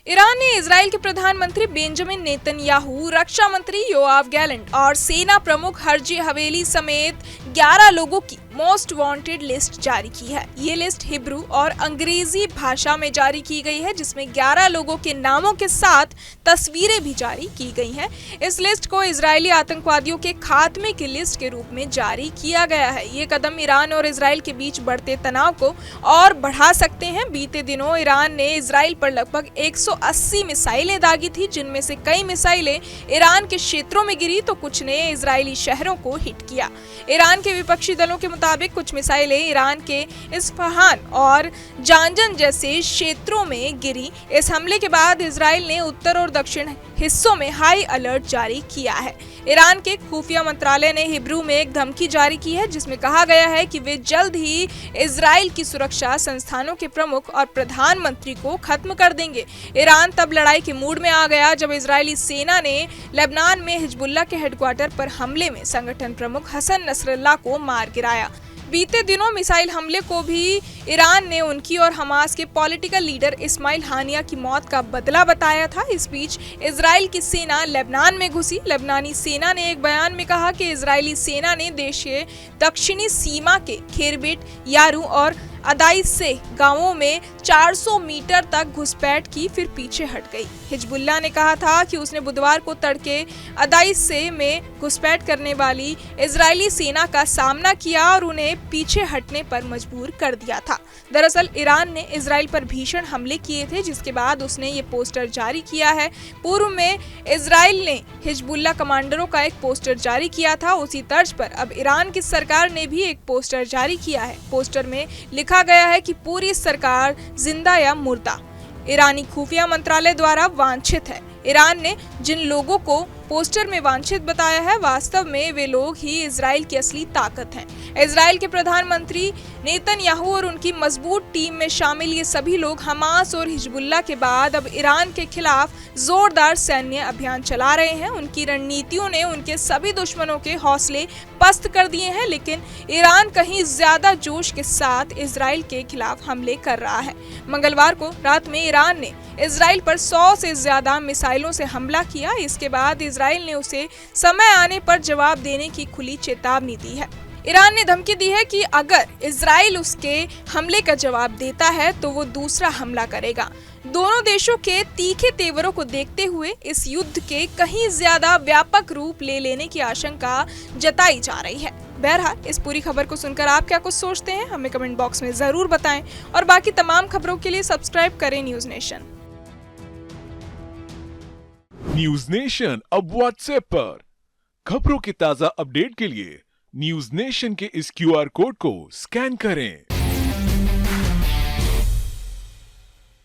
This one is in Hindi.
ईरान ने इजराइल के प्रधानमंत्री बेंजामिन नेतन्याहू, रक्षा मंत्री योआव गैलेंट और सेना प्रमुख हर्जी हवेली समेत 11 लोगों की मोस्ट वांटेड लिस्ट जारी की है। ये लिस्ट हिब्रू और अंग्रेजी भाषा में जारी की गई है, जिसमें 11 लोगों के नामों के साथ तस्वीरें भी जारी की गई हैं। इस लिस्ट को इजरायली आतंकवादियों के खात्मे की लिस्ट के रूप में जारी किया गया है। ये कदम ईरान और इजराइल के बीच बढ़ते तनाव को और बढ़ा सकते हैं। बीते दिनों ईरान ने इजराइल पर लगभग 180 मिसाइलें दागी थी, जिनमें से कई मिसाइलें ईरान के क्षेत्रों में गिरी तो कुछ ने इजरायली शहरों को हिट किया। ईरान के विपक्षी दलों के मुताबिक कुछ मिसाइलें ईरान के इस्फहान और जानजन जैसे क्षेत्रों में गिरी। इस हमले के बाद इजराइल ने उत्तर और दक्षिण हिस्सों में हाई अलर्ट जारी किया है। ईरान के खुफिया मंत्रालय ने हिब्रू में एक धमकी जारी की है, जिसमें कहा गया है कि वे जल्द ही इजराइल की सुरक्षा संस्थानों के प्रमुख और प्रधानमंत्री को खत्म कर देंगे। ईरान तब लड़ाई के मूड में आ गया जब इजरायली सेना ने लेबनान में हिजबुल्लाह के हेडक्वार्टर पर हमले में संगठन प्रमुख हसन नसरल्लाह को मार गिराया। बीते दिनों मिसाइल हमले को भी ईरान ने उनकी और हमास के पॉलिटिकल लीडर इस्माइल हानिया की मौत का बदला बताया था। इस बीच इजराइल की सेना लेबनान में घुसी। लेबनानी सेना ने एक बयान में कहा कि इजरायली सेना ने देश के दक्षिणी सीमा के खेरबेट, यारू और अदाइस से गांवों में 400 मीटर तक घुसपैठ की, फिर पीछे हट गई। हिजबुल्लाह ने कहा था कि उसने बुधवार को तड़के अदाइस से में घुसपैठ करने वाली इजरायली सेना का सामना किया और उन्हें पीछे हटने पर मजबूर कर दिया था। दरअसल ईरान ने इजराइल पर भीषण हमले किए थे, जिसके बाद उसने ये पोस्टर जारी किया है। पूर्व में इजराइल ने हिजबुल्लाह कमांडरों का एक पोस्टर जारी किया था। उसी तर्ज पर अब ईरान की सरकार ने भी एक पोस्टर जारी किया है। पोस्टर में लिखा गया है कि पूरी सरकार जिंदा या मुर्दा। ईरानी खुफिया मंत्रालय द्वारा वांछित है। ईरान ने जिन लोगों को पोस्टर में वांछित बताया है, वास्तव में वे लोग ही इजराइल की असली ताकत हैं। इजराइल के प्रधानमंत्री नेतन्याहू और उनकी मजबूत टीम में शामिल ये सभी लोग हमास और हिजबुल्लाह के बाद अब ईरान के खिलाफ जोरदार सैन्य अभियान चला रहे हैं। उनकी रणनीतियों ने उनके सभी दुश्मनों के हौसले पस्त कर दिए हैं, लेकिन ईरान कहीं ज्यादा जोश के साथ इजराइल के खिलाफ हमले कर रहा है। मंगलवार को रात में ईरान ने इजराइल पर 100 से ज्यादा मिसाइलों से हमला किया। इसके बाद इजराइल ने उसे समय आने पर जवाब देने की खुली चेतावनी दी है। ईरान ने धमकी दी है कि अगर इजराइल उसके हमले का जवाब देता है तो वो दूसरा हमला करेगा। दोनों देशों के तीखे तेवरों को देखते हुए इस युद्ध के कहीं ज्यादा व्यापक रूप ले लेने की आशंका जताई जा रही है। बहरहाल इस पूरी खबर को सुनकर आप क्या कुछ सोचते हैं, हमें कमेंट बॉक्स में जरूर बताएं और बाकी तमाम खबरों के लिए सब्सक्राइब करें न्यूज नेशन। न्यूज नेशन अब व्हाट्सएप पर खबरों के ताजा अपडेट के लिए न्यूज नेशन के इस QR कोड को स्कैन करें।